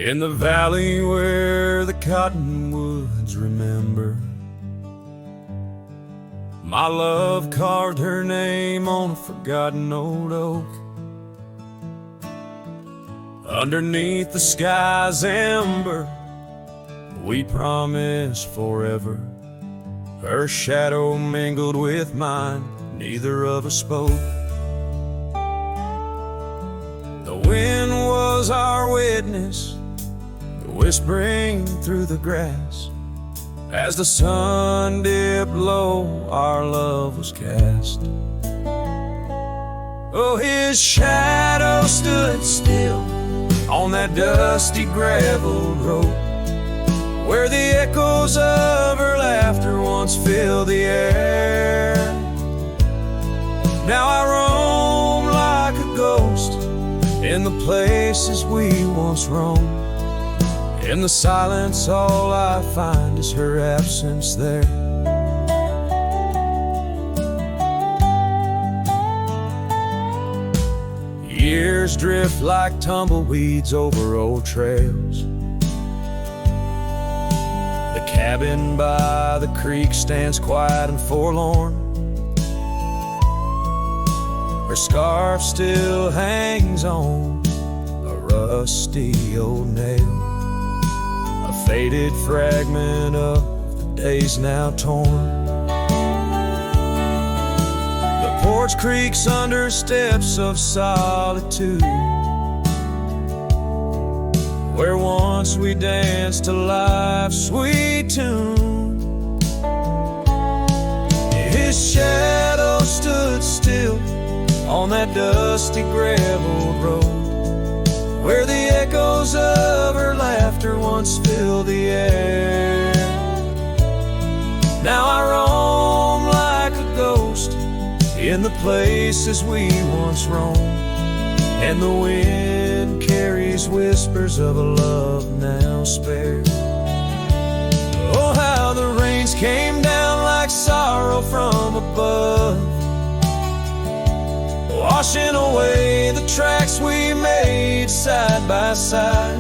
In the valley where the cottonwoods remember, my love carved her name on a forgotten old oak. Underneath the sky's ember, we promised forever. Her shadow mingled with mine, neither of us spoke. The wind was our witness, whispering through the grass. As the sun dipped low, our love was cast. Oh, his shadow stood still on that dusty gravel road, where the echoes of her laughter once filled the air. Now I roam like a ghost in the places we once roamed. In the silence, all I find is her absence there. Years drift like tumbleweeds over old trails. The cabin by the creek stands quiet and forlorn. Her scarf still hangs on a rusty old nail, a faded fragment of the days now torn. The porch creaks under steps of solitude, where once we danced to life's sweet tune. His shadow stood still on that dusty gravel road, where the echoes of her laughter once filled the air. Now I roam like a ghost in the places we once roamed, and the wind carries whispers of a love now spared. Oh, how the rains came down like sorrow from above, washing away the tracks we made side by side.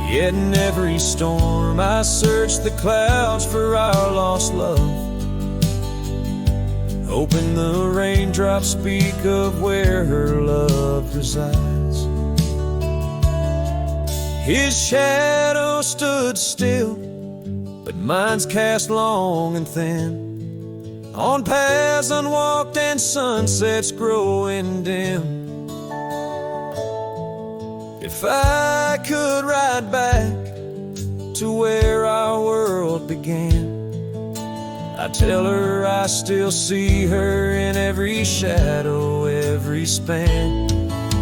Yet in every storm I search the clouds for our lost love, hoping the raindrops speak of where her love resides. His shadow stood still, but mine's cast long and thin, on paths unwalked and sunsets growing dim. If I could ride back to where our world began, I'd tell her I still see her in every shadow, every span.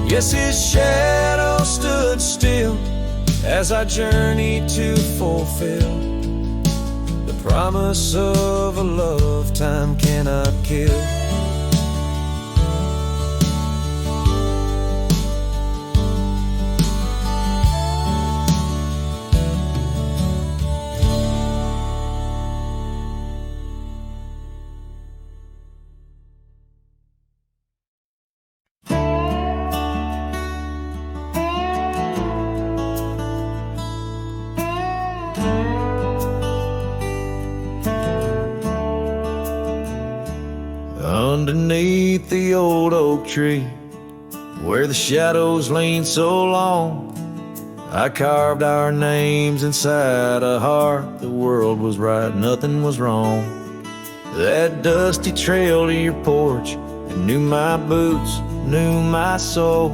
Yes, his shadow stood still as I journeyed to fulfill the promise of a love time cannot kill. Underneath the old oak tree, where the shadows lean so long, I carved our names inside a heart. The world was right, nothing was wrong. That dusty trail to your porch, it knew my boots, knew my soul.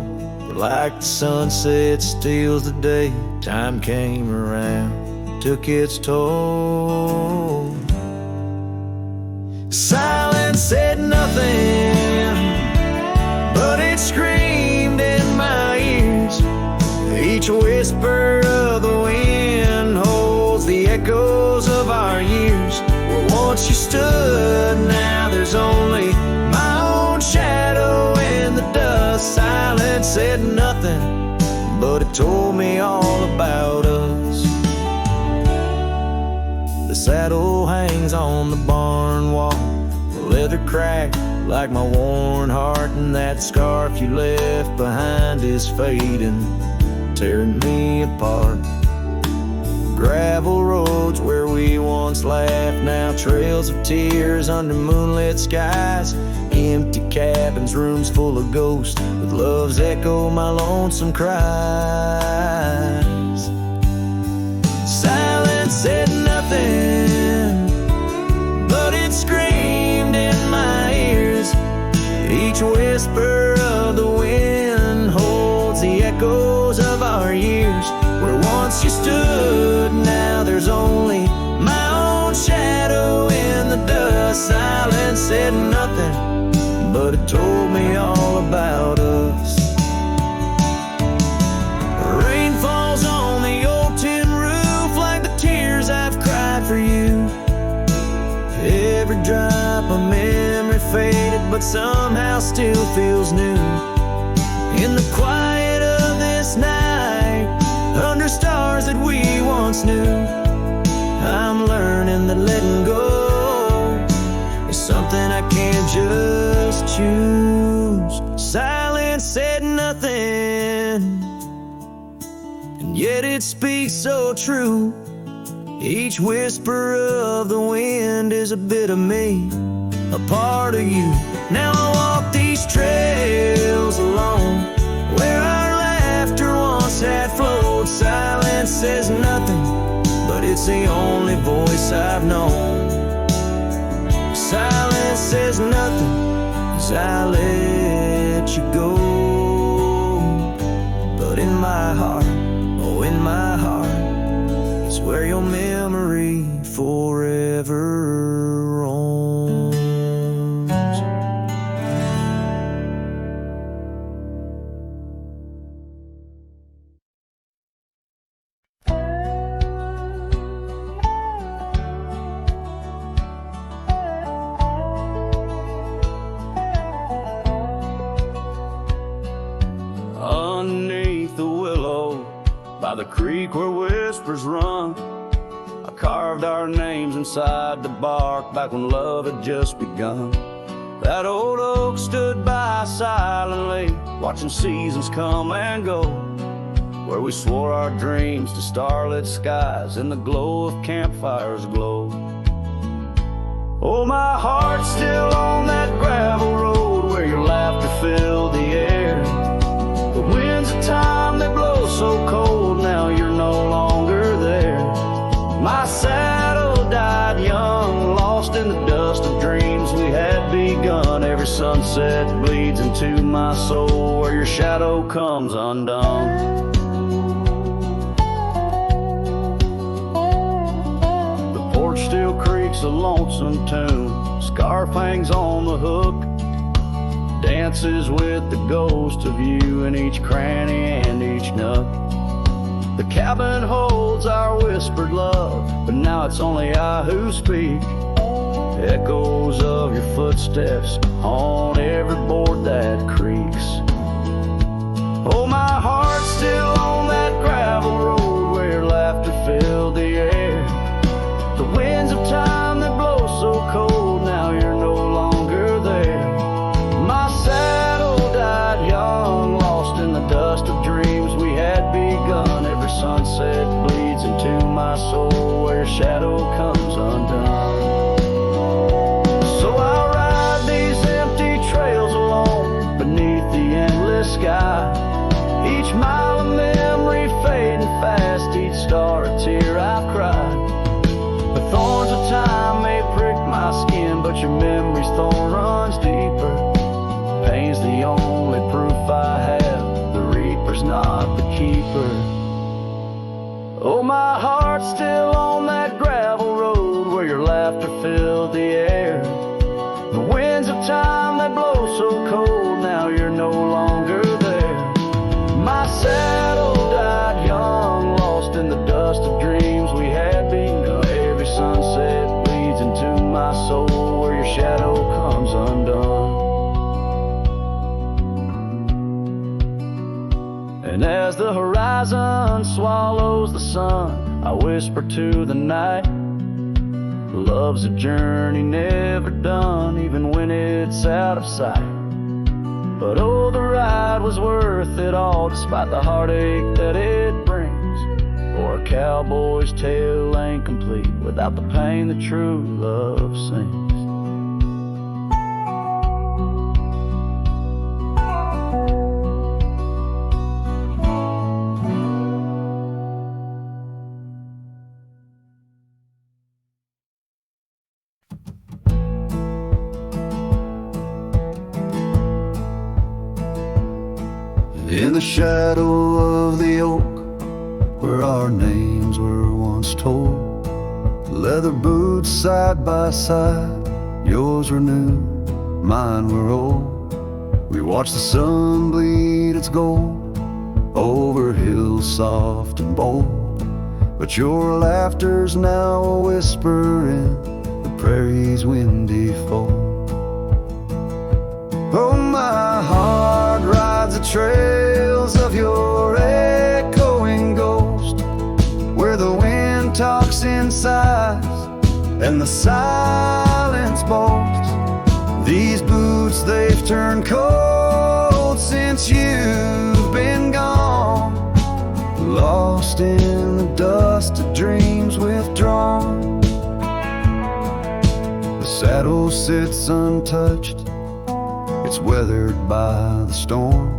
But like the sunset steals the day, time came around, took its toll. Silence said nothing, but it screamed in my ears. Each whisper of the wind holds the echoes of our years. Where once you stood, now there's only my own shadow in the dust. Silence said nothing, but it told me all about us. The saddle hangs on the barn wall, the leather cracked like my worn heart, and that scarf you left behind is fading. tearing me apart. Gravel roads where we once laughed, now trails of tears under moonlit skies. Empty cabins, rooms full of ghosts, with love's echo, my lonesome cries. Silence said nothing, but it screamed in my ears. Each whisper of the wind holds the echoes of our years. Where once you stood, now there's only my own shadow in the dust. Silence said nothing, but it told me all about us. Rain falls on the old tin roof like the tears I've cried for you. Every drop of memory faded, but somehow still feels new. In the quiet of this night, under stars that we once knew, I'm learning that letting go is something I can't just choose. Silence said nothing, and yet it speaks so true. Each whisper of the wind is a bit of me, a part of you. Now I walk these trails alone, where our laughter once had flowed. Silence says nothing, but it's the only voice I've known. Silence says nothing as I let you go. But in my heart, oh in my heart, it's where your memory forever roams. Underneath the willow, by the creek where whispers run, I carved our names inside the bark back when love had just begun. That old oak stood by silently, watching seasons come and go, where we swore our dreams to starlit skies and the glow of campfires glow. Oh, my heart's still on that gravel road where your laughter filled the air. The winds of time, they blow so cold, now you're no longer there. My saddle died young, lost in the dust of dreams we had begun. Every sunset bleeds into my soul where your shadow comes undone. The porch still creaks a lonesome tune, scarf hangs on the hook, dances with the ghost of you in each cranny and each nook. The cabin holds our whispered love, but now it's only I who speak. Echoes of your footsteps on every board that creaks. Oh, my heart's still on that gravel road where your laughter filled the air. The winds of time that blow so cold, now you're no longer there. My saddle died young, lost in the dust of dreams we had begun. Every sunset bleeds into my soul where your shadow comes undone. So I'll ride these empty trails alone beneath the endless sky. Each mile of memory fading fast, each star a tear I've cried. The thorns of time may prick my skin, but your memory's thorn runs deeper. Pain's the only proof I have, the reaper's not the keeper. Oh, my heart's still on that gravel road where your laughter filled the air. The winds of time that blow so cold, now you're no longer there. My saddle died young, lost in the dust of dreams we had begun. Every sunset bleeds into my soul where your shadow comes undone. And as the horizon swallows the sun, I whisper to the night, love's a journey never done, even when it's out of sight. But oh, the ride was worth it all, despite the heartache that it brings. For a cowboy's tale ain't complete without the pain that true love sings. In the shadow of the oak, where our names were once told, leather boots side by side, yours were new, mine were old. We watched the sun bleed its gold over hills soft and bold, but your laughter's now a whisper in the prairie's windy fold. Oh, my heart rides the trails of your echoing ghost, where the wind talks in sighs and the silence boasts. These boots, they've turned cold since you've been gone, lost in the dust of dreams withdrawn. The saddle sits untouched, it's weathered by the storm.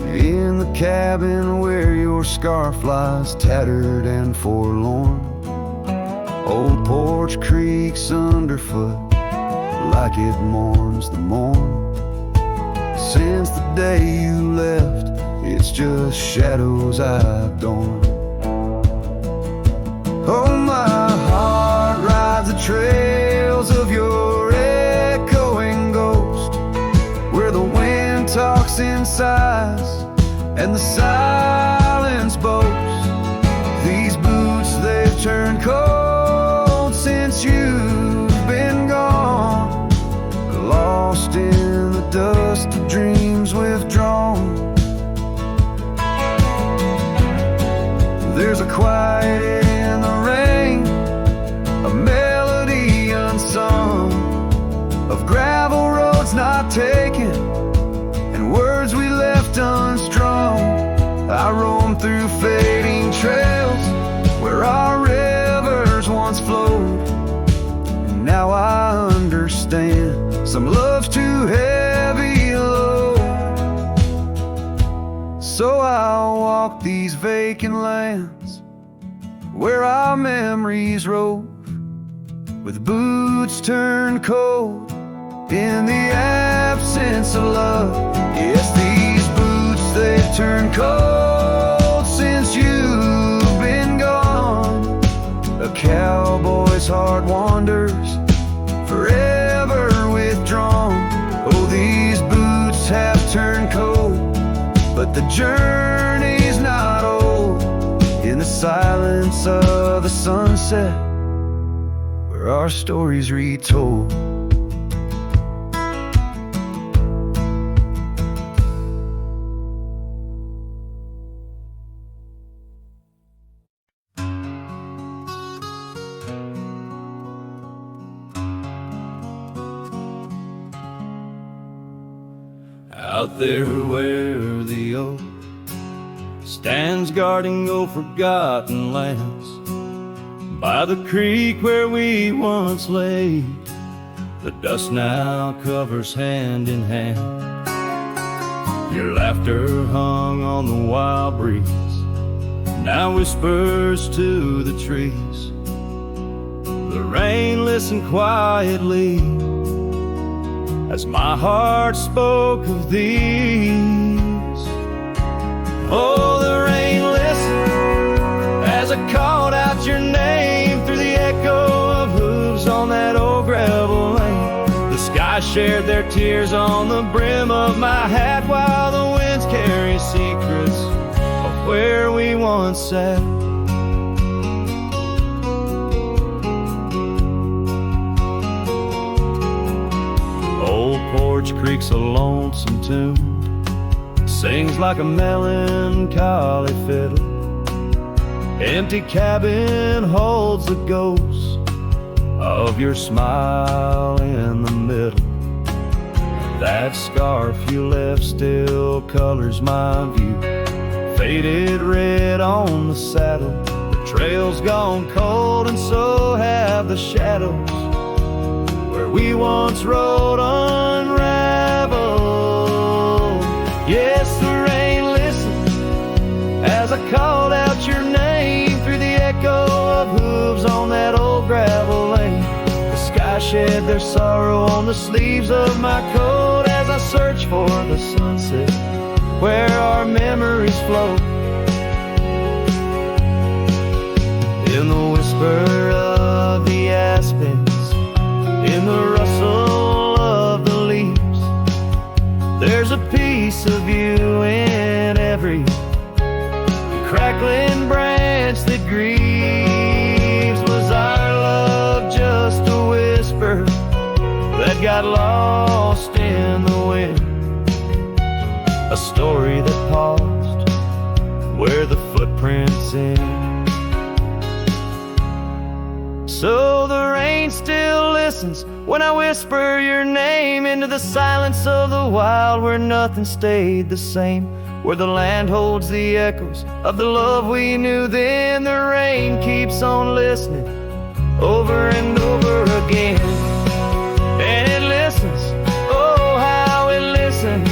In the cabin where your scarf lies tattered and forlorn, old porch creaks underfoot like it mourns the morn. Since the day you left, it's just shadows I've dorn. Oh, my heart rides the trails of your echoing ghost, where the wind talks in sighs and the silence boasts. These boots, they've turned cold since you've been gone, lost in the dust of dreams withdrawn. There's a quiet in the rain, a melody unsung, of gravel roads not taken and words we left unstrung. I roam through fading trails where our rivers once flowed, and now I understand some love's too heavy a load. So I'll walk these vacant lands where our memories rove, with boots turned cold in the absence of love. Yes, these boots, they've turned cold since you've been gone. A cowboy's heart wanders, forever withdrawn. Oh, these boots have turned cold, but the journey's not old. In the silence of the sunset, where our stories retold. Out there where the oak stands guarding old forgotten lands, by the creek where we once lay, the dust now covers hand in hand. Your laughter hung on the wild breeze, now whispers to the trees. The rain listened quietly as my heart spoke of these. Oh, the rain listened as I called out your name through the echo of hooves on that old gravel lane. The sky shared their tears on the brim of my hat, while the winds carry secrets of where we once sat. Old Porch Creek's a lonesome tune, sings like a melancholy fiddle. Empty cabin holds the ghost of your smile in the middle. That scarf you left still colors my view. Faded red on the saddle. The trail's gone cold and so have the shadows. Where we once rode unraveled. Yes, the rain listened as I called out your name through the echo of hooves on that old gravel lane. The sky shed their sorrow on the sleeves of my coat as I search for the sunset where our memories float. In the whisper of the aspens, in the rustle of the leaves, there's a piece of you in every crackling branch that grieves. Was our love just a whisper that got lost in the wind? A story that paused where the footprints end. So the rain still listens when I whisper your name into the silence of the wild, where nothing stayed the same, where the land holds the echoes of the love we knew then. The rain keeps on listening over and over again, and it listens, oh how it listens,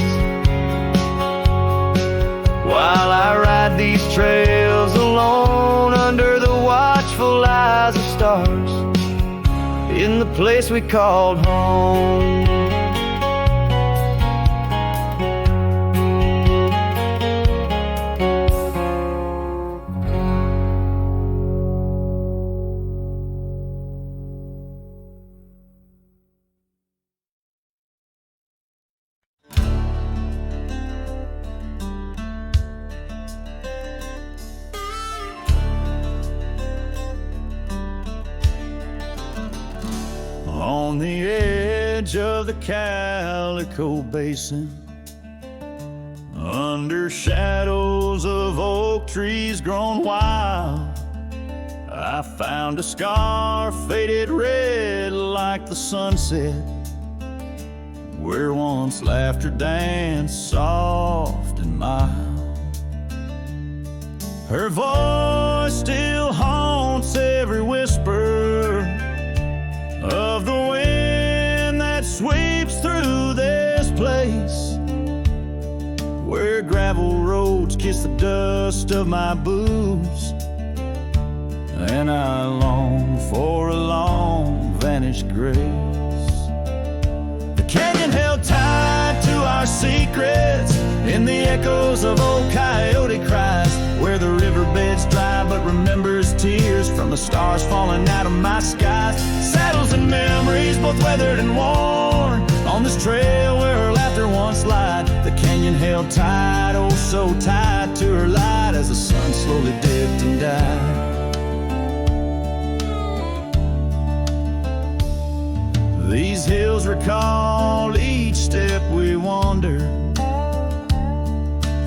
while I ride these trails alone under the watchful eyes of stars in the place we called home. On the edge of the Calico Basin, under shadows of oak trees grown wild, I found a scar faded red like the sunset, where once laughter danced soft and mild. Her voice still haunts every whisper of the wind that sweeps through this place, where gravel roads kiss the dust of my boots, and I long for a long vanished grace. The canyon held tight to our secrets in the echoes of old coyote cries, where the riverbed's dry but remembers tears from the stars falling out of my skies. Saddles and memories both weathered and worn on this trail where her laughter once lied. The canyon held tight, oh so tight to her light, as the sun slowly dipped and died. These hills recall each step we wandered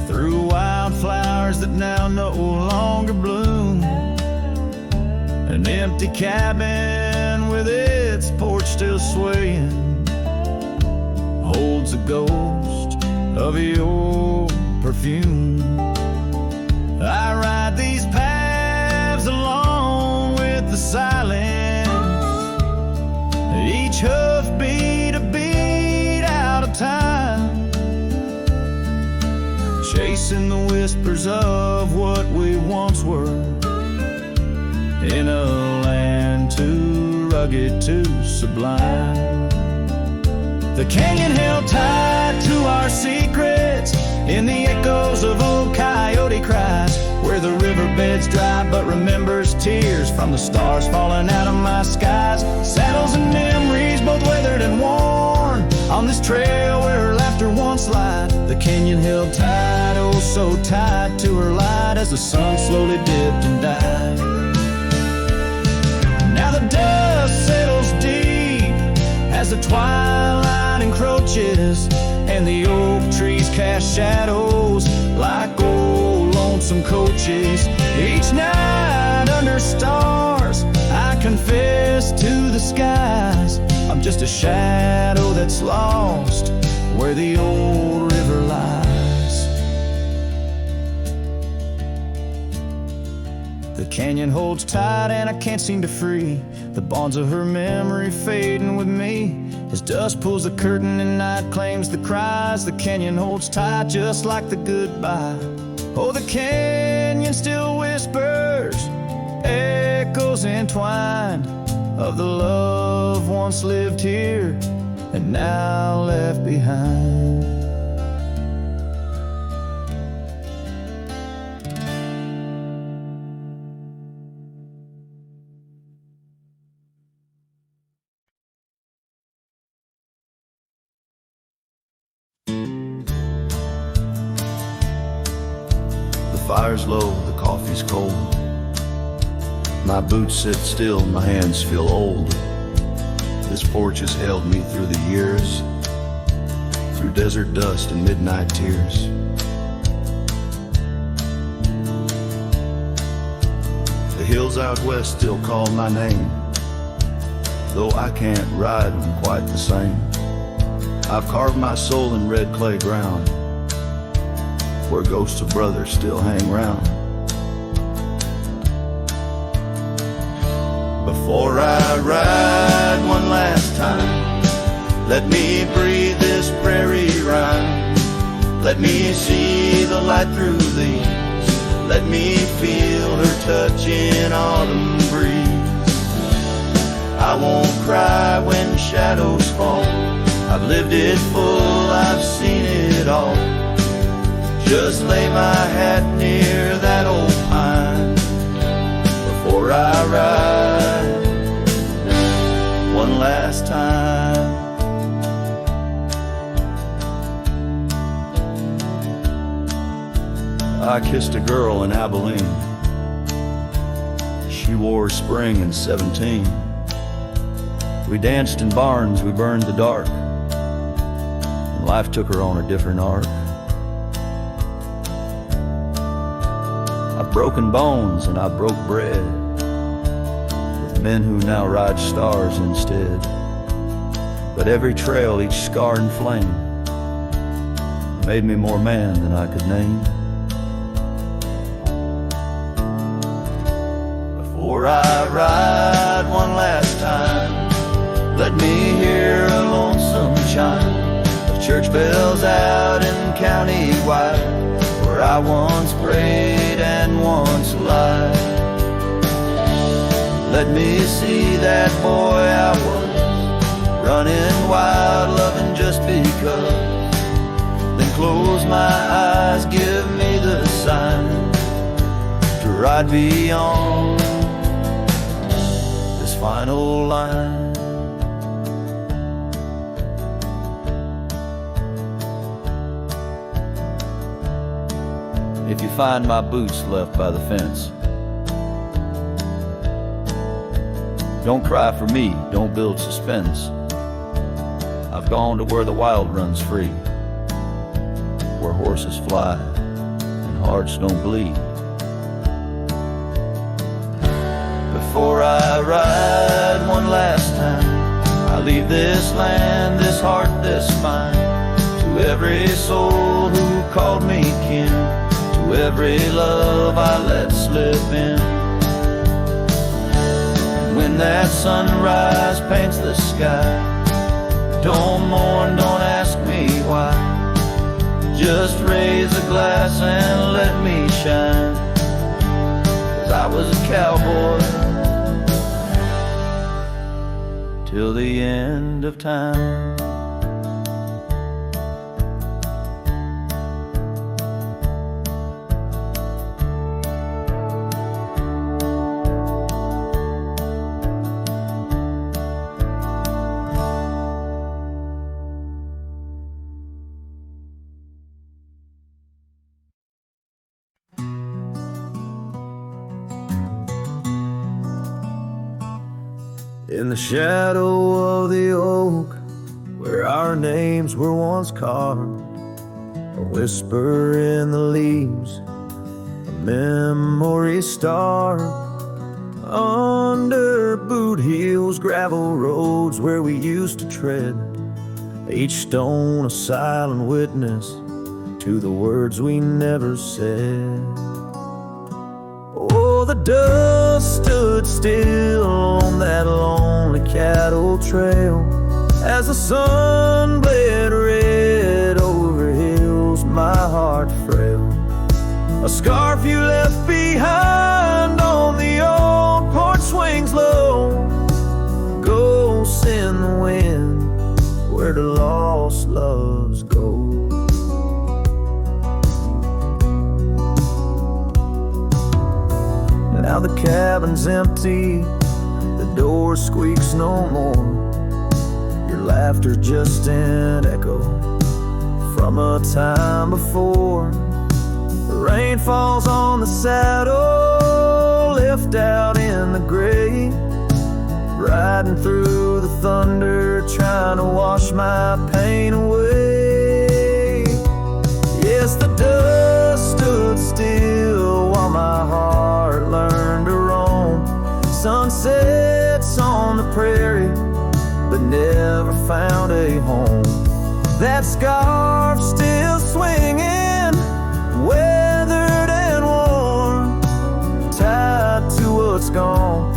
through wildflowers that now no longer bloom. An empty cabin with its porch still swaying holds a ghost of your perfume. I ride these paths along with the silence, each hoof beat a beat out of time, chasing the whispers of what we once were, in a land too rugged, too sublime. The canyon held tight to our secrets in the echoes of old coyote cries, where the riverbed's dry but remembers tears from the stars falling out of my skies. Saddles and memories both weathered and worn on this trail where her laughter once lied. The canyon held tight, oh so tight to her light, as the sun slowly dipped and died. Now the dust settles deep as the twilight encroaches, and the oak trees cast shadows like old lonesome coaches. Each night under stars I confess to the skies, I'm just a shadow that's lost where the old river lies. The canyon holds tight and I can't seem to free the bonds of her memory fading with me. As dust pulls the curtain and night claims the cries, the canyon holds tight just like the goodbye. Oh, the canyon still whispers, echoes entwined of the love once lived here and now left behind. The fire's low, the coffee's cold. My boots sit still, my hands feel old. This porch has held me through the years, through desert dust and midnight tears. The hills out west still call my name, though I can't ride them quite the same. I've carved my soul in red clay ground, where ghosts of brothers still hang round. Before I ride one last time, let me breathe this prairie rhyme. Let me see the light through these. Let me feel her touch in autumn breeze. I won't cry when shadows fall. I've lived it full, I've seen it all. Just lay my hat near that old pine before I ride one last time. I kissed a girl in Abilene. She wore spring in 17. We danced in barns, we burned the dark, and life took her on a different arc. I've broken bones and I broke bread with men who now ride stars instead. But every trail, each scar and flame made me more man than I could name. Before I ride one last time, let me hear a lonesome chime of church bells out in county wide, where I once prayed and once lied. Let me see that boy I was, running wild, loving just because. Then close my eyes, give me the sign to ride beyond this final line. If you find my boots left by the fence, don't cry for me, don't build suspense. I've gone to where the wild runs free, where horses fly and hearts don't bleed. Before I ride one last time, I leave this land, this heart, this spine, to every soul who called me kin, to every love I let slip in. When that sunrise paints the sky, don't mourn, don't ask me why. Just raise a glass and let me shine, 'cause I was a cowboy till the end of time. In the shadow of the oak, where our names were once carved, a whisper in the leaves, a memory star. Under boot heels, gravel roads where we used to tread, each stone a silent witness to the words we never said. Oh, the dust stood still on that lonely cattle trail as the sun bled red over hills my heart frail. A scarf you left behind on the old porch swings low. Ghosts in the wind where the lost loves go. Now the cabin's empty, the door squeaks no more. Your laughter just an echo from a time before. The rain falls on the saddle, left out in the gray, riding through the thunder, trying to wash my pain away. Yes, the dust stood still while my heart learned to roam. Sunsets on the prairie, but never found a home. That scarf still swinging, weathered and worn, tied to what's gone.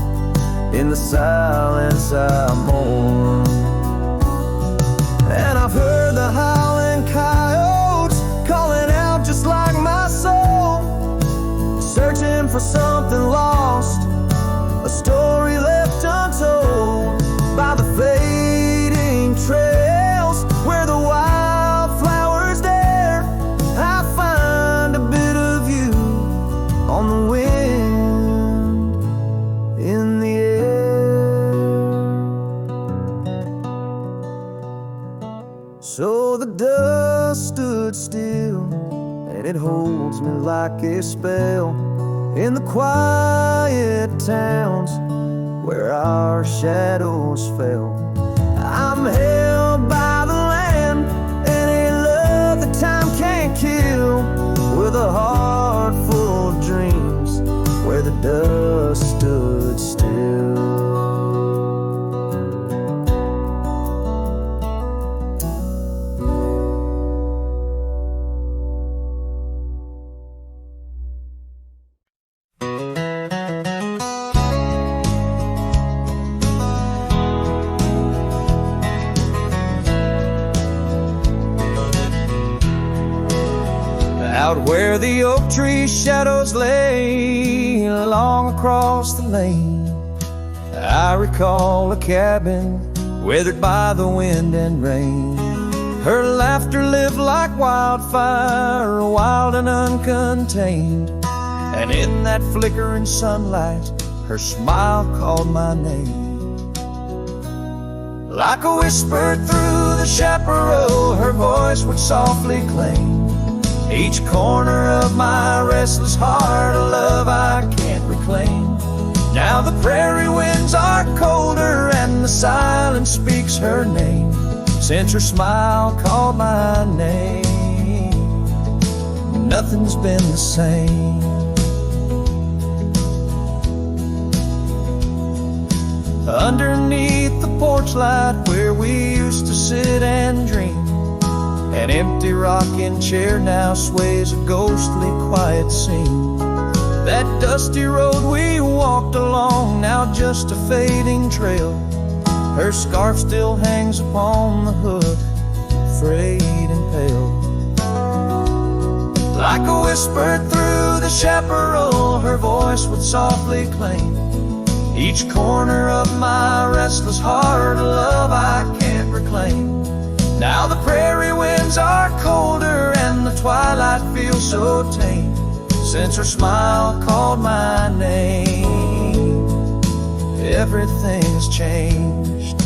In the silence I mourn. And I've heard the howling coyotes calling out just like my soul, searching for something lost, a story left untold by the fading trails where the wildflowers dare. I find a bit of you on the wind, in the air. So the dust stood still, and it holds me like a spell in the quiet towns where our shadows fell. I'm held by the land and a love that time can't kill, with a heart full of dreams where the dust stood still. Out where the oak tree shadows lay along across the lane, I recall a cabin weathered by the wind and rain. Her laughter lived like wildfire, wild and uncontained, and in that flickering sunlight her smile called my name. Like a whisper through the chaparral, her voice would softly claim each corner of my restless heart, a love I can't reclaim. Now the prairie winds are colder and the silence speaks her name, since her smile called my name. Nothing's been the same. Underneath the porch light where we used to sit and dream, an empty rocking chair now sways a ghostly quiet scene. That dusty road we walked along, now just a fading trail. Her scarf still hangs upon the hook, frayed and pale. Like a whisper through the chaparral, her voice would softly claim each corner of my restless heart, a love I can't reclaim. Now the prairie winds are colder and the twilight feels so tame, since her smile called my name. Everything's changed.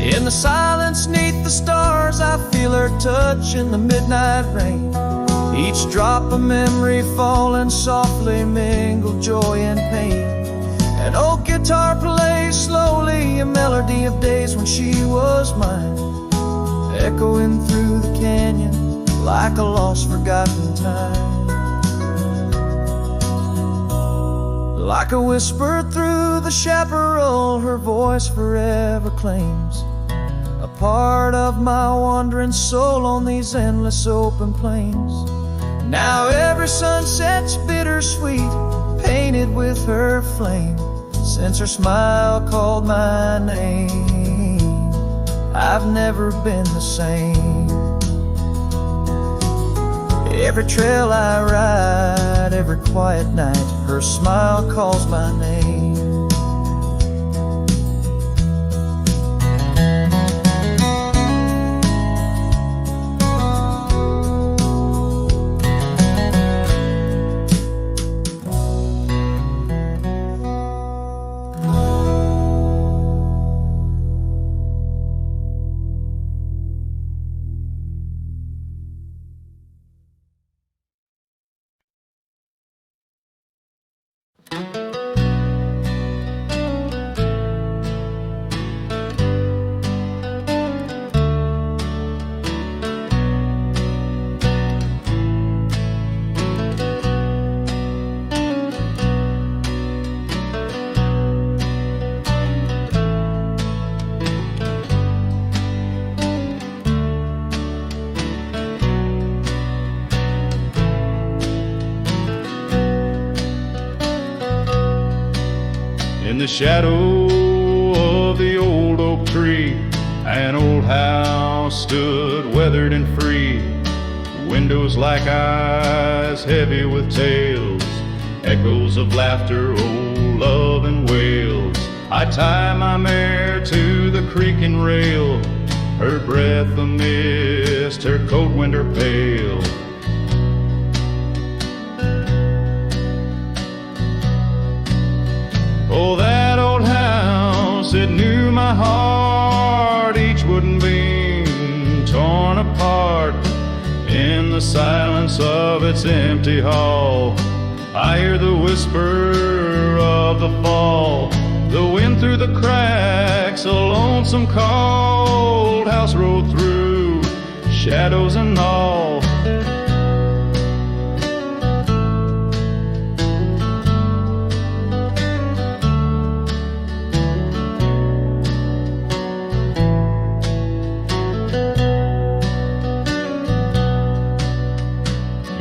In the silence neath the stars, I feel her touch in the midnight rain. Each drop a memory falling softly, mingled joy and pain. An old guitar plays slowly a melody of days when she was mine, echoing through the canyon like a lost forgotten time. Like a whisper through the chaparral, her voice forever claims a part of my wandering soul on these endless open plains. Now every sunset's bittersweet, painted with her flame. Since her smile called my name, I've never been the same. Every trail I ride, every quiet night, her smile calls my name. In the shadow of the old oak tree, an old house stood weathered and free. Windows like eyes heavy with tales, echoes of laughter, old love and wails. I tie my mare to the creaking rail, her breath a mist, her cold winter pale. Oh, that old house, it knew my heart, each wooden beam torn apart. In the silence of its empty hall, I hear the whisper of the fall. The wind through the cracks, a lonesome cold house rolled through, shadows and all.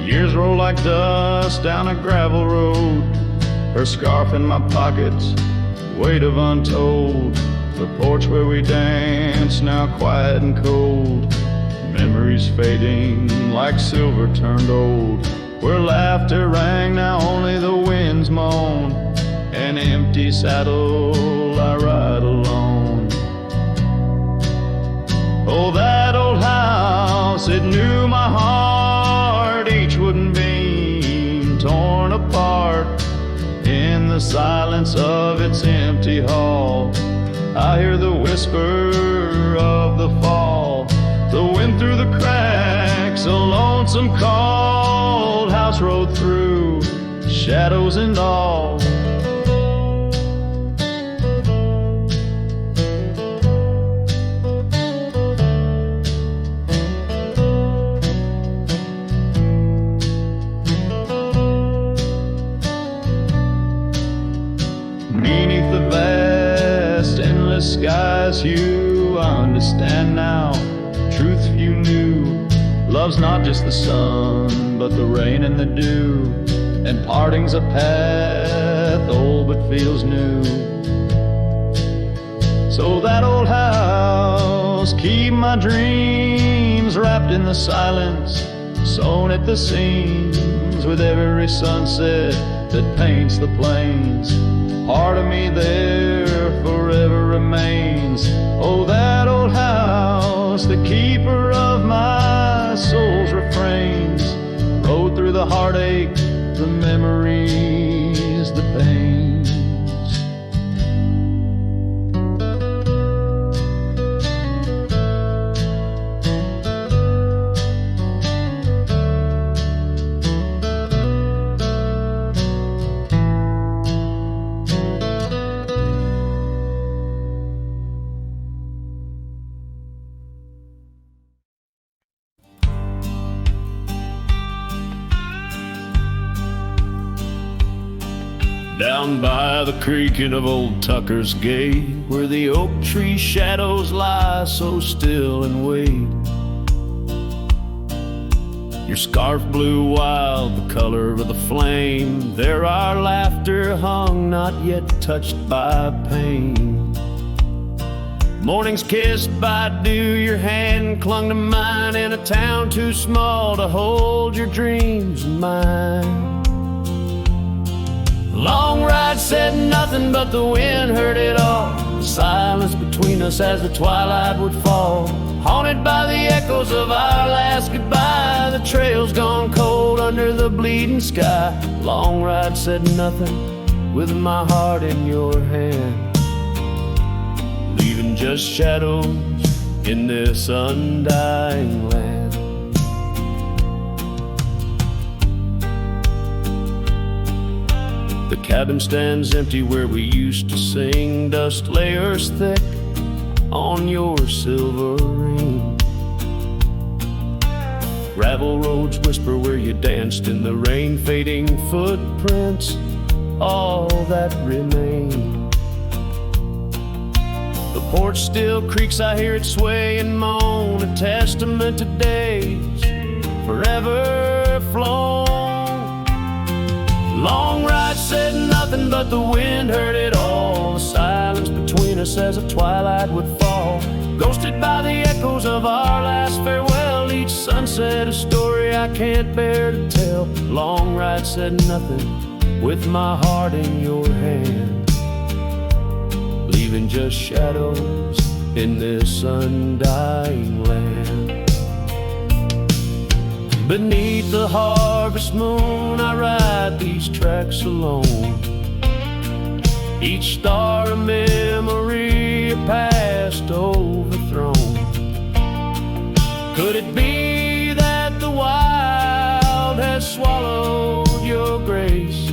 Years roll like dust down a gravel road, her scarf in my pockets, weight of untold. The porch where we danced, now quiet and cold. Memories fading like silver turned old. Where laughter rang, now only the winds moan. An empty saddle, I ride alone. Oh, that old house, it knew my heart, each wooden beam torn apart. In the silence of its empty hall, I hear the whisper of the fall. The wind through the cracks, a lonesome cold house rode through, shadows and all. Beneath the vast, endless sky's hue, I understand now, truth few knew. Love's not just the sun, but the rain and the dew, and parting's a path old but feels new. So that old house, keep my dreams wrapped in the silence, sewn at the seams with every sunset that paints the plains. Part of me there forever remains. Oh, that old house, the keeper of my soul's refrains, rode through the heartache, the memories, the pains. down by the creaking of old Tucker's Gate, where the oak tree shadows lie so still and wait. Your scarf blew wild, the color of the flame. There our laughter hung, not yet touched by pain. Mornings kissed by dew, your hand clung to mine in a town too small to hold your dreams in mine. Long ride said nothing, but the wind heard it all. The silence between us as the twilight would fall, haunted by the echoes of our last goodbye. The trail's gone cold under the bleeding sky. Long ride said nothing, with my heart in your hand, leaving just shadows in this undying land. The cabin stands empty where we used to sing, dust layers thick on your silver ring. Gravel roads whisper where you danced in the rain, fading footprints, all that remain. The porch still creaks, I hear it sway and moan, a testament to days forever flown. Long ride said nothing, but the wind heard it all. The silence between us as the twilight would fall, ghosted by the echoes of our last farewell. Each sunset a story I can't bear to tell. Long ride said nothing, with my heart in your hand, leaving just shadows in this undying land. Beneath the harvest moon I ride these tracks alone, each star a memory, a past overthrown. Could it be that the wild has swallowed your grace,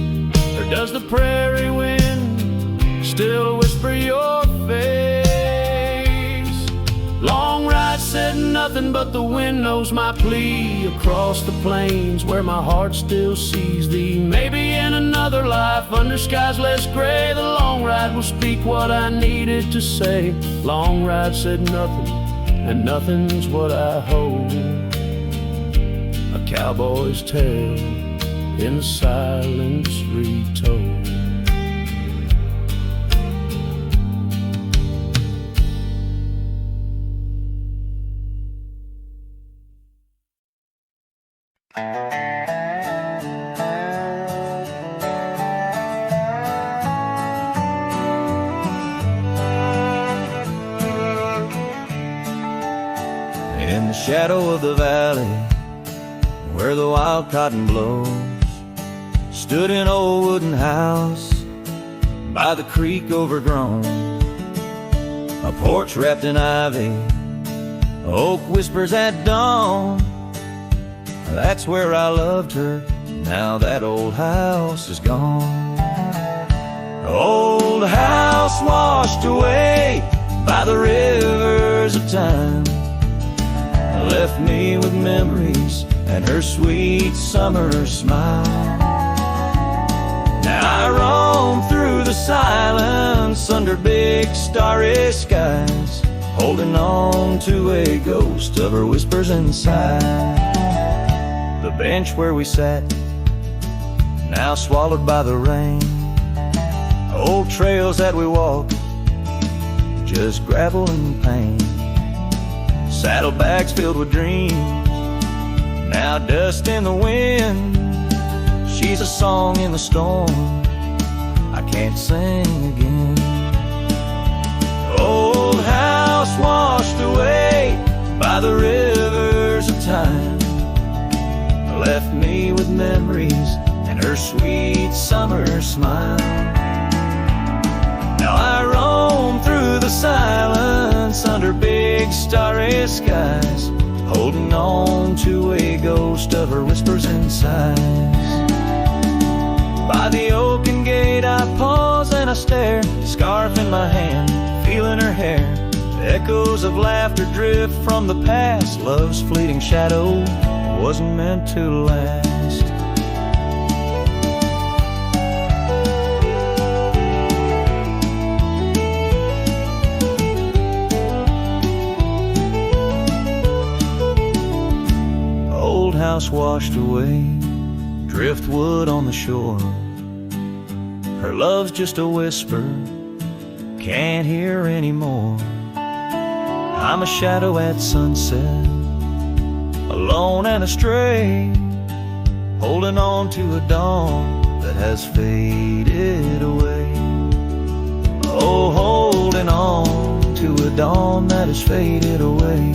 or does the prairie wind still whisper your face? Long ride said nothing, but the wind knows my plea. Across the plains where my heart still sees thee, maybe in another life under skies less gray, the long ride will speak what I needed to say. Long ride said nothing, and nothing's what I hold, a cowboy's tale in the silence retold. In the shadow of the valley, where the wild cotton blows, stood an old wooden house by the creek overgrown. A porch wrapped in ivy, oak whispers at dawn. That's where I loved her, now that old house is gone. Old house washed away by the rivers of time, left me with memories and her sweet summer smile. Now I roam through the silence under big starry skies, holding on to a ghost of her whispers inside. The bench where we sat, now swallowed by the rain. Old trails that we walked, just gravel and pain. Saddlebags filled with dreams, now dust in the wind. She's a song in the storm, I can't sing again. Old house washed away by the rivers of time, left me with memories and her sweet summer smile. Now I roam through the silence under big starry skies, holding on to a ghost of her whispers and sighs. By the oaken gate I pause and I stare, scarf in my hand, feeling her hair. Echoes of laughter drift from the past, love's fleeting shadow wasn't meant to last. house washed away, driftwood on the shore. Her love's just a whisper, can't hear anymore. I'm a shadow at sunset, alone and astray, holding on to a dawn that has faded away. Oh, holding on to a dawn that has faded away.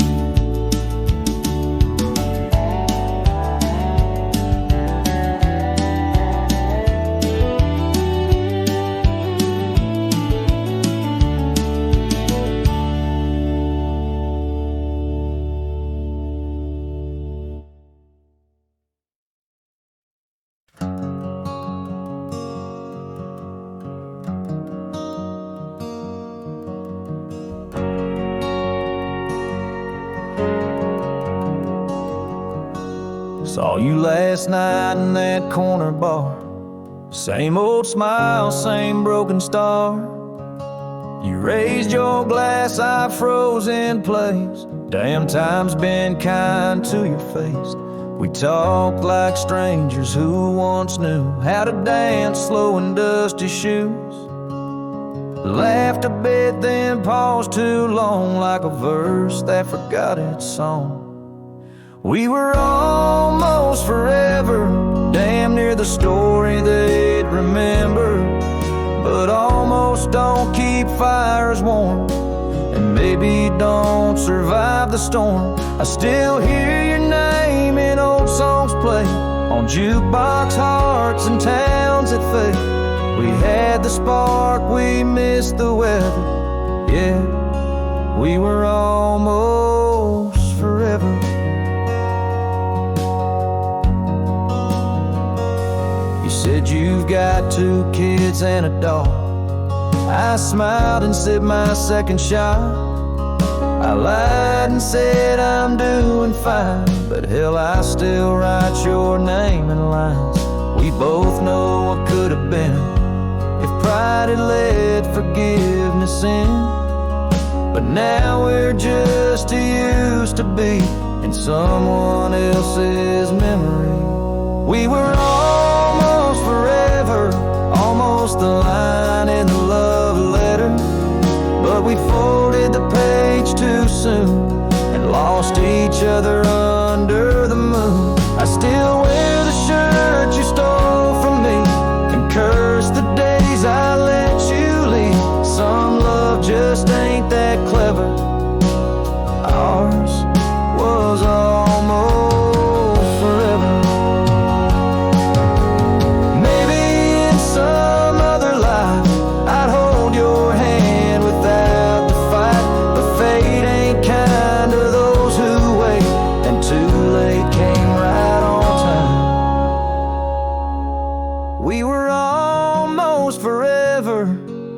Saw you last night in that corner bar. Same old smile, same broken star. You raised your glass, I froze in place. Damn, time's been kind to your face. We talked like strangers who once knew how to dance slow in dusty shoes. Laughed a bit, then paused too long, like a verse that forgot its song. We were almost forever, damn near the story they'd remember. But almost don't keep fires warm, and maybe don't survive the storm. I still hear your name in old songs play on jukebox hearts and towns that fade. We had the spark, we missed the weather. Yeah, we were almost forever. You said you've got 2 kids and a dog. I smiled and sipped my second shot. I lied and said I'm doing fine, but hell, I still write your name in lines. We both know what could have been if pride had let forgiveness in. But now we're just too used to be in someone else's memory. We were almost forever, almost the line in the love letter. But we folded the page too soon and lost each other under the moon. I still wear the shirt you stole from me and curse the days I let you leave. Some love just ain't that clever. Ours was almost forever. Maybe in some other life I'd hold your hand without the fight, but fate ain't kind to those who wait, and too late came right on time. We were almost forever,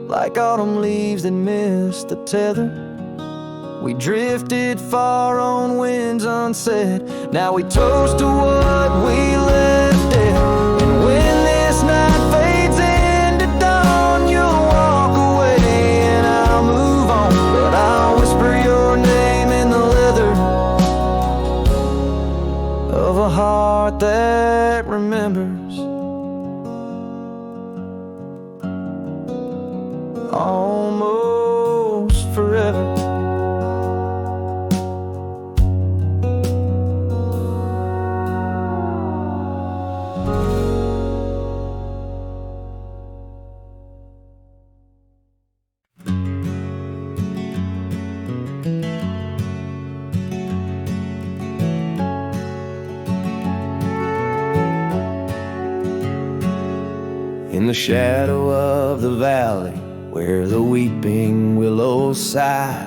like autumn leaves that missed the tether. We drifted far on winds unsaid. Now we toast to what we left there. And when this night fades into dawn, you'll walk away and I'll move on. But I'll whisper your name in the leather of a heart that remembers. Almost forever. In the shadow of the valley where the weeping willows sigh,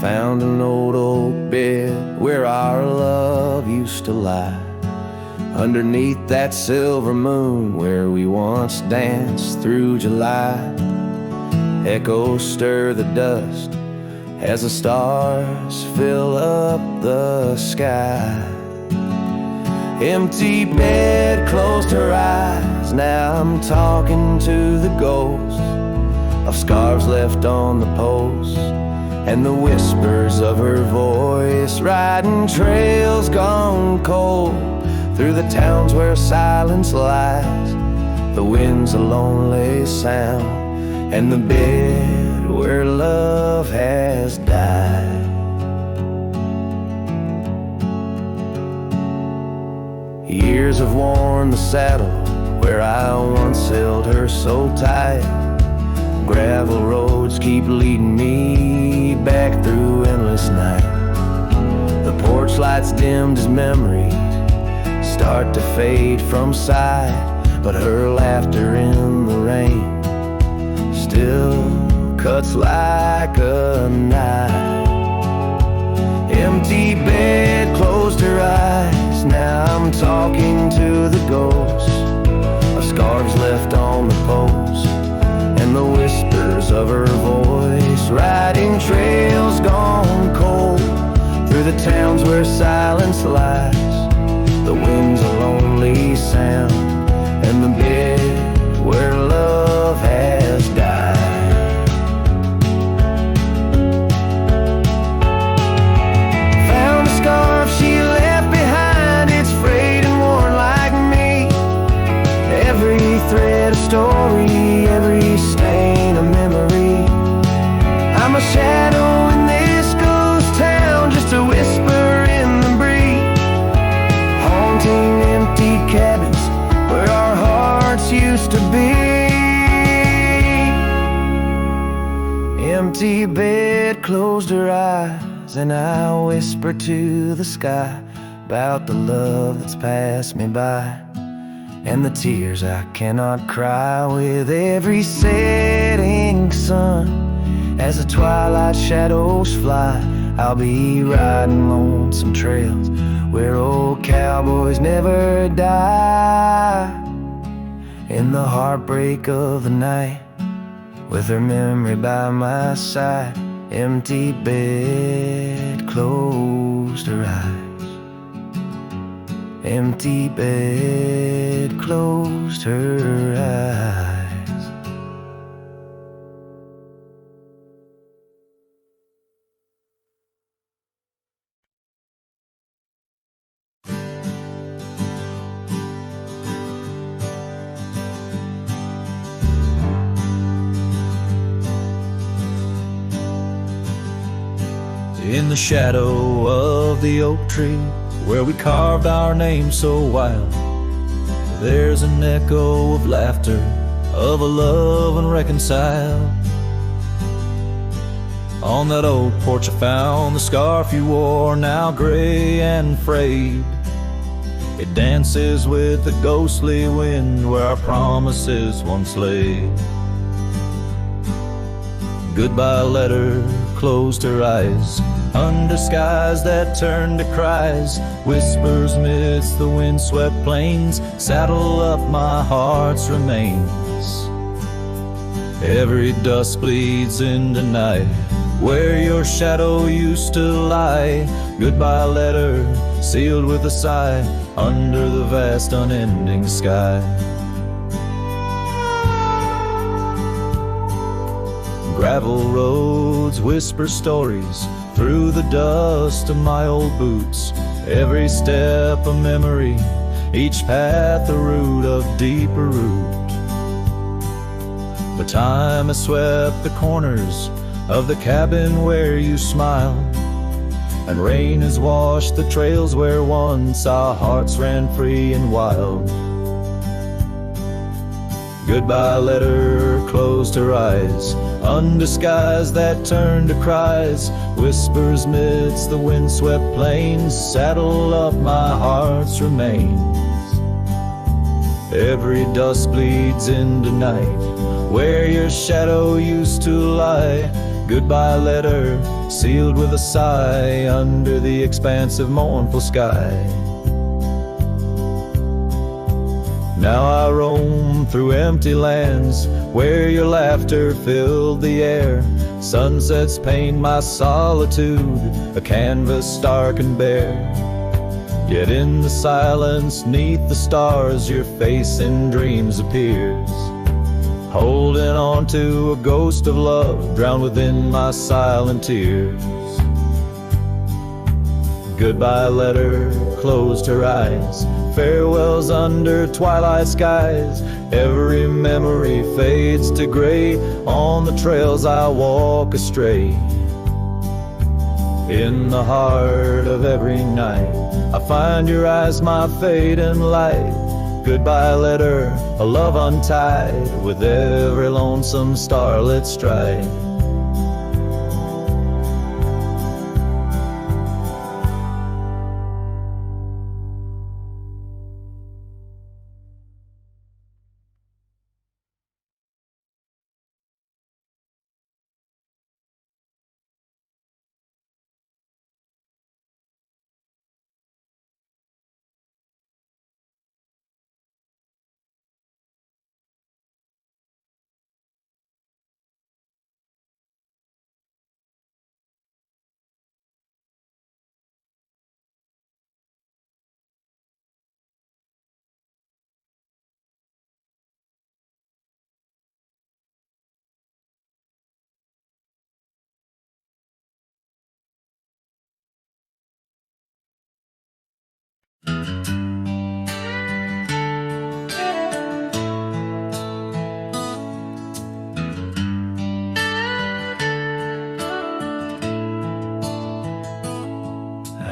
found an old oak bed where our love used to lie. Underneath that silver moon where we once danced through July, echoes stir the dust as the stars fill up the sky. Empty bed closed her eyes, now I'm talking to the ghosts of scarves left on the posts and the whispers of her voice riding trails gone cold. through the towns where silence lies. The wind's a lonely sound, and the bed where love has died. Years have worn the saddle where I once held her so tight. Gravel roads keep leading me back through endless night. The porch lights dimmed as memories start to fade from sight, but her laughter in the rain still cuts like a knife. Empty bed closed her eyes, now I'm talking to the ghosts of scarves left on the post, and the whispers of her voice, riding trails gone cold through the towns where silence lies. The wind's a lonely sound, and the bed where love has died. Found a scarf she left behind, it's frayed and worn like me. Every thread a story, every stain a memory. I'm a shadow in this ghost town, just a whisper in the breeze, haunting empty cabins where our hearts used to be. Empty bed closed her eyes, and I whisper to the sky about the love that's passed me by, and the tears I cannot cry. With every setting sun, as the twilight shadows fly, I'll be riding lonesome trails where old cowboys never die. In the heartbreak of the night, with her memory by my side, empty bed closed her eyes. Empty bed closed her eyes. In the shadow of the oak tree, where we carved our name so wild, there's an echo of laughter, of a love unreconciled. On that old porch I found the scarf you wore, now gray and frayed. It dances with the ghostly wind where our promises once lay. Goodbye letter closed her eyes, undisguised that turned to cries, whispers midst the windswept plains, saddle up my heart's remains. Every dusk bleeds into night, where your shadow used to lie. Goodbye letter sealed with a sigh, under the vast unending sky. Gravel roads whisper stories through the dust of my old boots, every step a memory, each path a root of deeper root. But time has swept the corners of the cabin where you smiled, and rain has washed the trails where once our hearts ran free and wild. Goodbye letter closed her eyes, undisguised that turned to cries, whispers midst the windswept plains, saddle up my heart's remains. Every dusk bleeds into night, where your shadow used to lie. Goodbye letter sealed with a sigh, under the expansive mournful sky. Now I roam through empty lands, where your laughter filled the air. Sunsets paint my solitude, a canvas stark and bare. Yet in the silence, neath the stars, your face in dreams appears, holding on to a ghost of love, drowned within my silent tears. Goodbye letter closed her eyes, farewells under twilight skies. Every memory fades to gray. On the trails I walk astray. In the heart of every night, I find your eyes, my fading light. Goodbye letter, a love untied, with every lonesome starlit stride.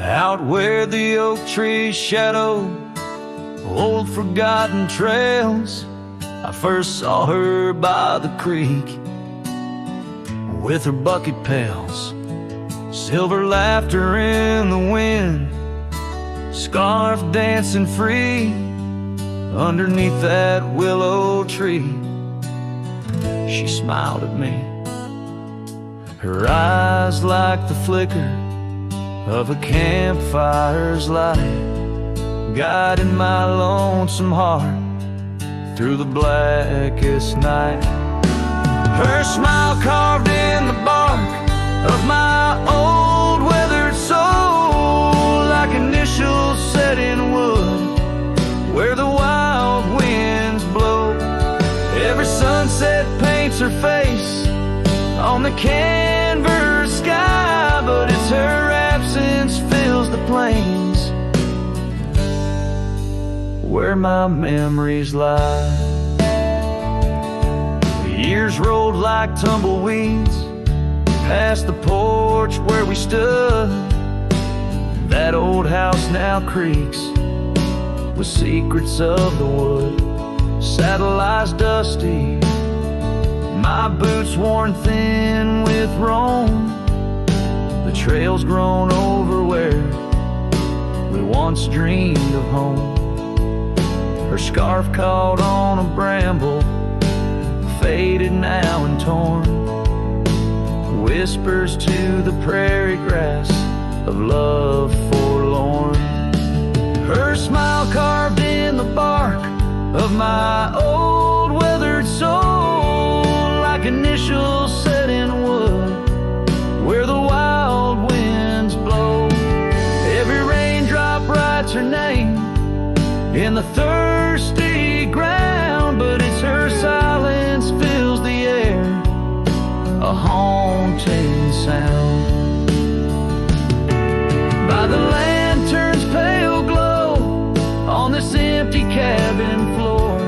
Out where the oak trees shadow old forgotten trails, I first saw her by the creek with her bucket pails. Silver laughter in the wind, scarf dancing free underneath that willow tree. She smiled at me, her eyes like the flicker of a campfire's light, guiding my lonesome heart through the blackest night. Her smile carved in the bark of my old weathered soul, like initials set in wood where the wild winds blow. Every sunset paints her face on the canvas sky, but it's her absence fills the plains where my memories lie. The years rolled like tumbleweeds past the porch where we stood. That old house now creaks with secrets of the wood. Saddle eyes dusty, my boots worn thin with roam. The trail's grown over where we once dreamed of home. Her scarf caught on a bramble, faded now and torn, whispers to the prairie grass of love forlorn. Her smile carved in the bark of my old weathered soul, like initials set in wood where the wild winds blow. Every raindrop writes her name in the thirsty ground, but it's her silence fills the air, a haunting sound. By the lantern's pale glow on this empty cabin floor,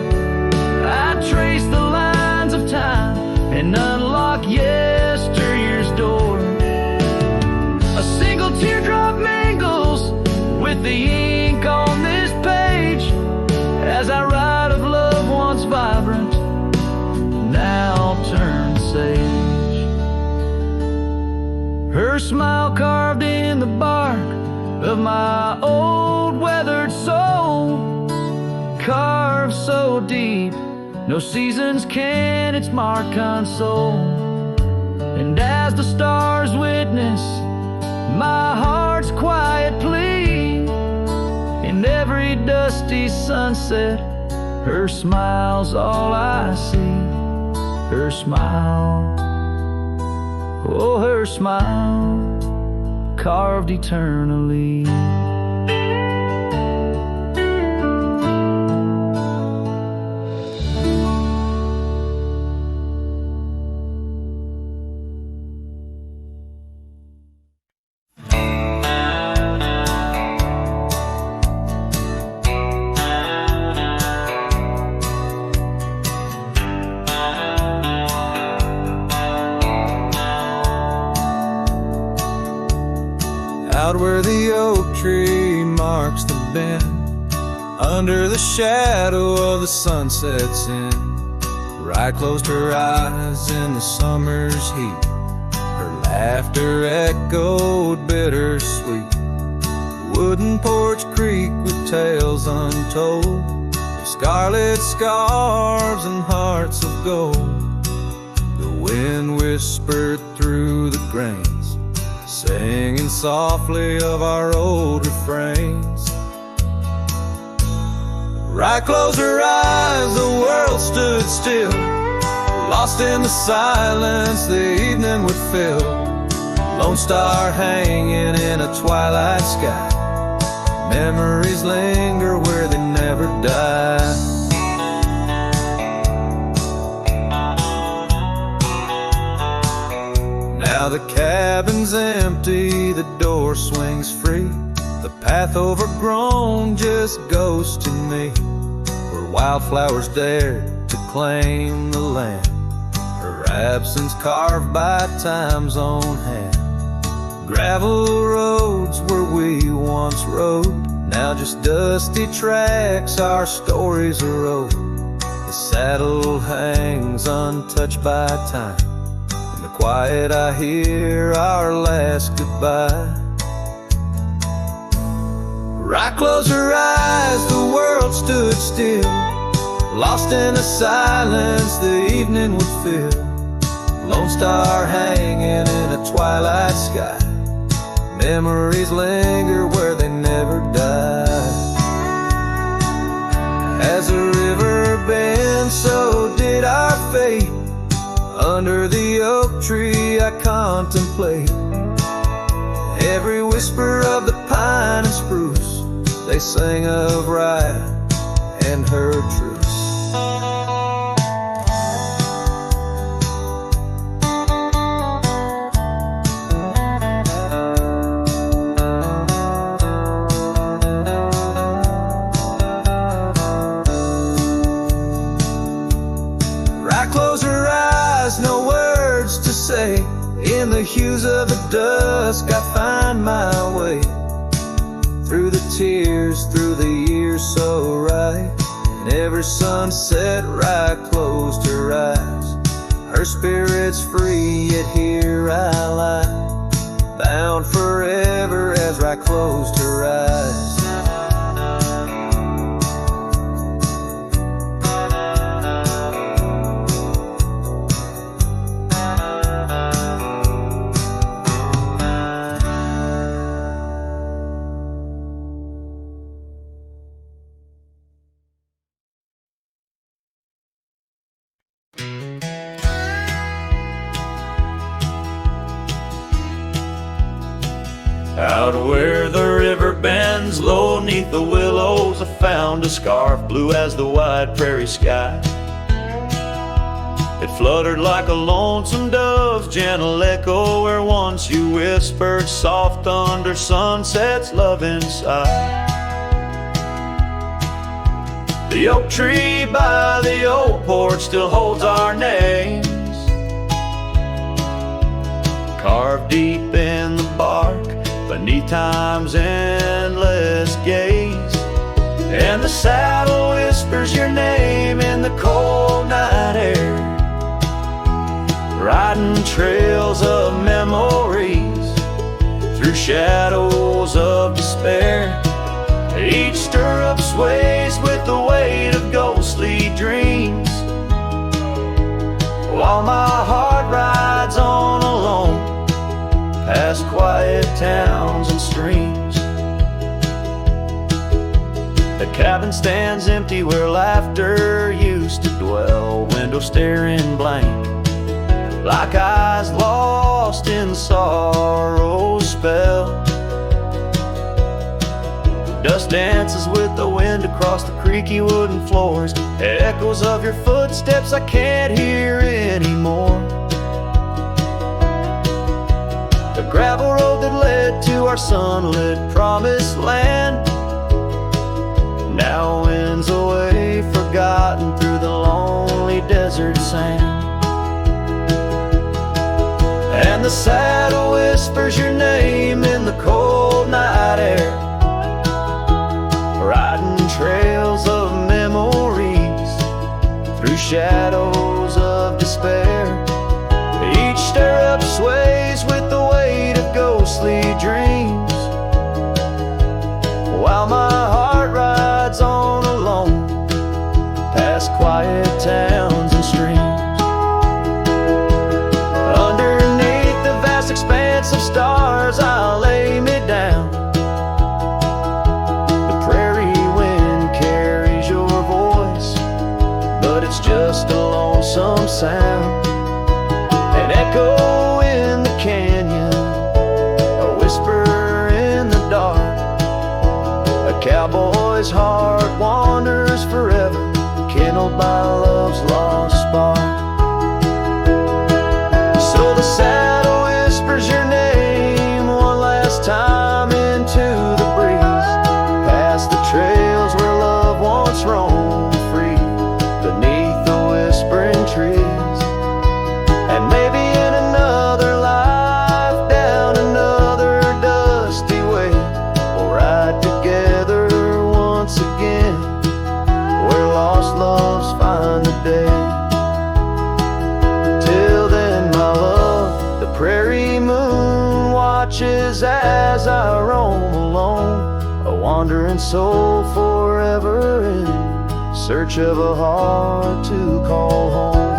I trace the lines of time and unlock yesteryear's door. A single teardrop mingles with the ink on this page as I write of love once vibrant, now turned sage. Her smile carved in the bark of my old weathered soul, carved so deep no seasons can its mark console. And as the stars witness my heart's quiet plea, in every dusty sunset, her smile's all I see. Her smile, oh, her smile, carved eternally. tree marks the bend. Under the shadow of the sunsets in, Rye closed her eyes in the summer's heat. Her laughter echoed bittersweet. Wooden porch creak with tales untold, scarlet scarves and hearts of gold. The wind whispered through the grains, singing softly of our old refrains. Rye closed her eyes, the world stood still. Lost in the silence, the evening would fill. Lone star hanging in a twilight sky. Memories linger where they never die. Now the cabin's empty, the door swings free. The path overgrown just goes to me, where wildflowers dared to claim the land. Her absence carved by time's own hand. Gravel roads where we once rode, now just dusty tracks, our stories erode. The saddle hangs untouched by time. In the quiet I hear our last goodbye. Rye closed her eyes, the world stood still. Lost in the silence, the evening would fill. Lone star hanging in a twilight sky. Memories linger where they never die. As the river bends, so did our fate. Under the oak tree I contemplate every whisper of the pine and spruce. They sang of Rye and her truce. No words to say. In the hues of the dusk I find my way. Through the tears, through the years so right. And every sunset Rye closed her eyes. Her spirit's free, yet here I lie, bound forever as Rye closed her eyes. Out where the river bends, low 'neath the willows, I found a scarf blue as the wide prairie sky. It fluttered like a lonesome dove's gentle echo, where once you whispered soft under sunset's loving sigh. The oak tree by the old porch still holds our names, carved deep in the bark beneath time's endless gaze. And the saddle whispers your name in the cold night air, riding trails of memories through shadows of despair. Each stirrup sways with the weight of ghostly dreams, while my heart rides on alone past quiet towns and streams. The cabin stands empty where laughter used to dwell, window staring blank, like eyes lost in sorrow's spell. Dust dances with the wind across the creaky wooden floors, echoes of your footsteps I can't hear anymore. The gravel road that led to our sunlit promised land now winds away, forgotten through the lonely desert sand. And the saddle whispers your name in the cold night air, shadows of despair. Each stirrup sways with the weight of ghostly dreams, while my heart rides on alone past quiet towns and streams. Underneath the vast expanse of stars I'll lay me down. The prairie wind carries your voice, but it's just a lonesome sound. An echo in the canyon, a whisper in the dark. A cowboy's heart wanders forever, kindled by love's lost spark. So the saddle whispers your name one last time into the breeze, past the trails where love once roamed free, beneath the whispering trees. And maybe in another life, down another dusty way, we'll ride together once again, where lost loves find the day. Till then, my love, the prairie moon watches as I roam alone, a wandering soul forever in search of a heart to call home.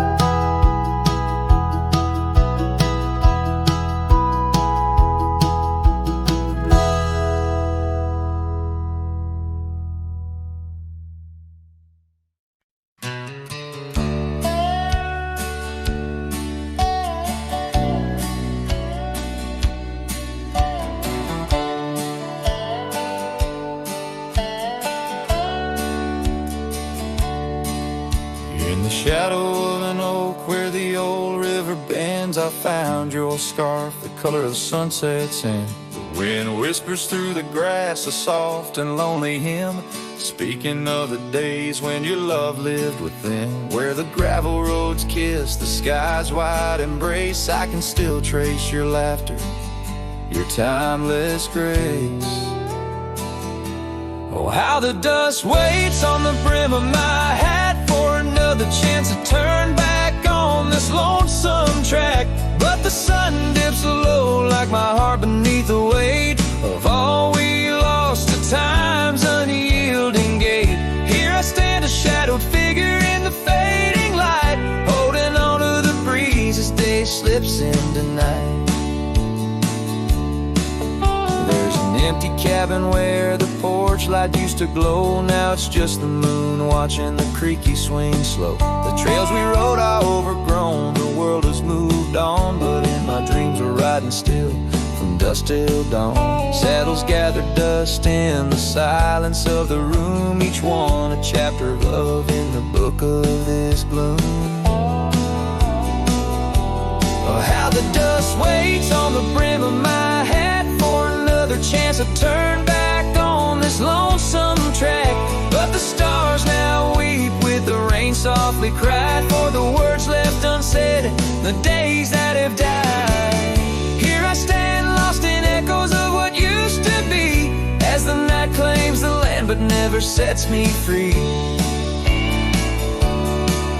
In the shadow of an oak where the old river bends, I found your scarf, the color of sunsets, and the wind whispers through the grass a soft and lonely hymn, speaking of the days when your love lived within. Where the gravel roads kiss the sky's wide embrace, I can still trace your laughter, your timeless grace. Oh, how the dust waits on the brim of my hat for another chance to turn back on this lonesome track. But the sun dips low like my heart beneath the weight of all we lost to time's unyielding gate. Here I stand, a shadowed figure in the fading light, holding on to the breeze as day slips into night. There's an empty cabin where the porch light used to glow. Now it's just the moon watching the creaky swing slow. The trails we rode are overgrown, the world has moved on, but in my dreams we're riding still from dusk till dawn. Saddles gather dust in the silence of the room, each one a chapter of love in the book of this bloom. Oh, how the dust waits on the brim of my hat for another chance to turn back on this lonesome track. But the stars now weep with the rain softly cried for the words left unsaid, the days that have died. Here I stand lost in echoes of what used to be, as the night claims the land but never sets me free.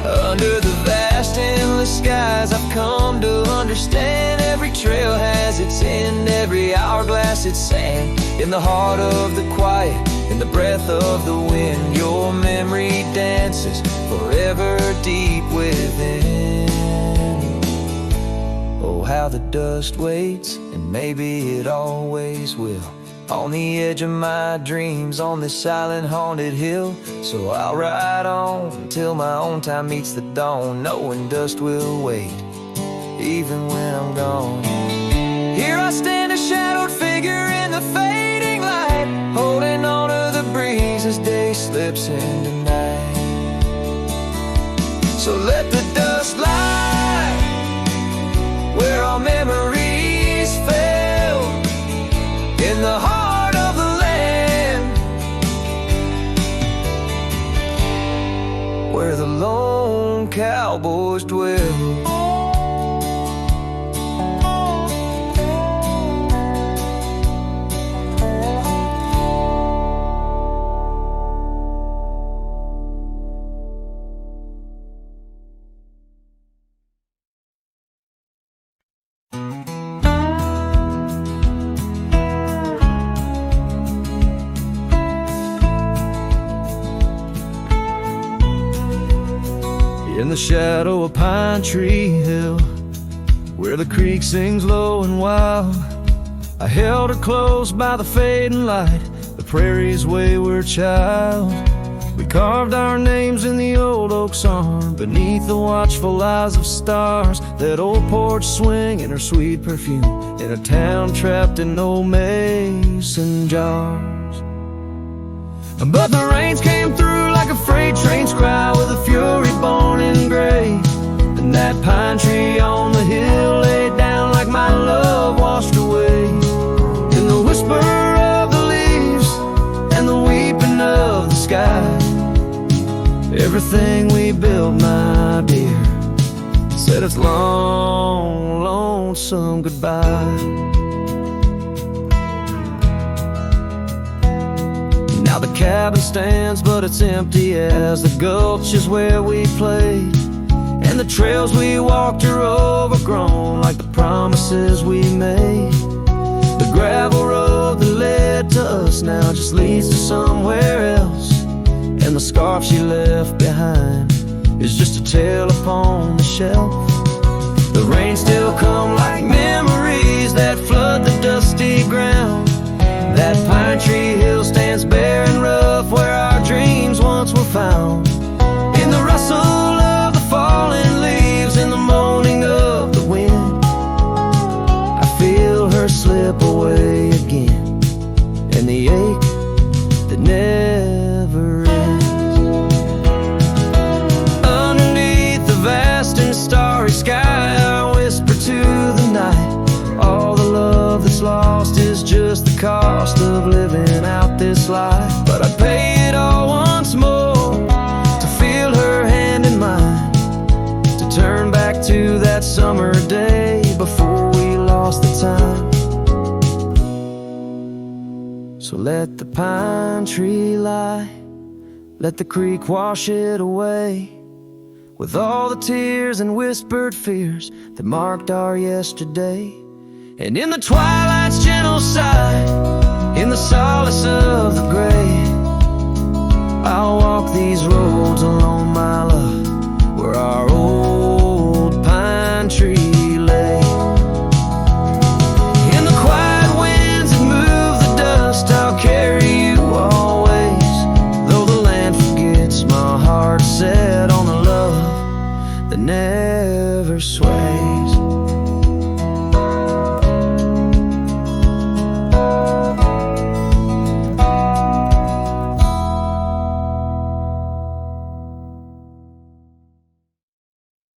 Under the vast endless skies I've come to understand, every trail has its end, every hourglass its sand. In the heart of the quiet, in the breath of the wind, your memory dances forever deep within. Oh, how the dust waits, and maybe it always will, on the edge of my dreams, on this silent haunted hill. So I'll ride on until my own time meets the dawn, knowing dust will wait, even when I'm gone. Here I stand, a shadowed figure in the fading light, holding on to the breeze as day slips into night. So let the dust lie where our memories fell, in the heart of the land, where the lone cowboys dwell. shadow of Pine Tree Hill, where the creek sings low and wild. I held her close by the fading light, the prairie's wayward child. We carved our names in the old oak's arm, beneath the watchful eyes of stars. That old porch swing and her sweet perfume, in a town trapped in old mason jars. But the rains came through like a freight train's cry, with a fury born in gray. And that pine tree on the hill laid down like my love washed away. In the whisper of the leaves and the weeping of the sky, everything we built, my dear, said its long, lonesome goodbye. Now the cabin stands, but it's empty as the gulch is where we played. And the trails we walked are overgrown, like the promises we made. The gravel road that led to us now just leads to somewhere else. And the scarf she left behind is just a tale upon the shelf. The rain still come like memories that flood the dusty ground. That pine tree hill stands bare and rough, where our dreams once were found. In the rustle of the falling leaves, in the moaning of the wind, I feel her slip away again, and the ache that never ends. Underneath the vast and starry sky, I whisper to the night, all the love that's lost is just the cost of living out this life. But I'd pay it all once more to feel her hand in mine, to turn back to that summer day before we lost the time. So let the pine tree lie, let the creek wash it away, with all the tears and whispered fears that marked our yesterday. And in the twilight's gentle sigh, in the solace of the gray, I'll walk these roads